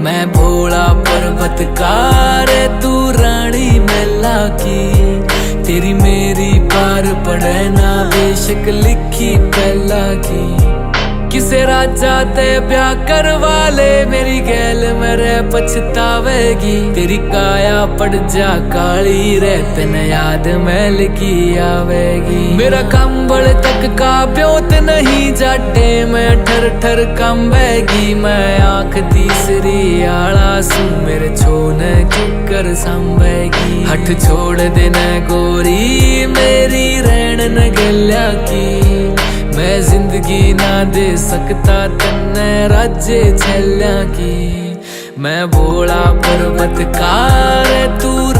मैं भोला पर्वतकार तू रानी मैला की। तेरी मेरी पार पड़े ना बेशक लिखी पहला की। किसे राजा ते ब्याह करवा ले मेरी गैल मेरे पछतावेगी। तेरी काया पड़ जा काली रे तन याद मैल की आवेगी। मेरा कंबल तक का ब्योत नहीं जाटे मैं ठर ठर कंबेगी। मैं आंख तीसरी आला सू मेरे छोने किकर संभेगी। हठ छोड़ देना गोरी मेरी रैन न गल्या की। मैं जिंदगी ना दे सकता तन्ने राज्य छल्या की। मैं भोला पर्वतकार तू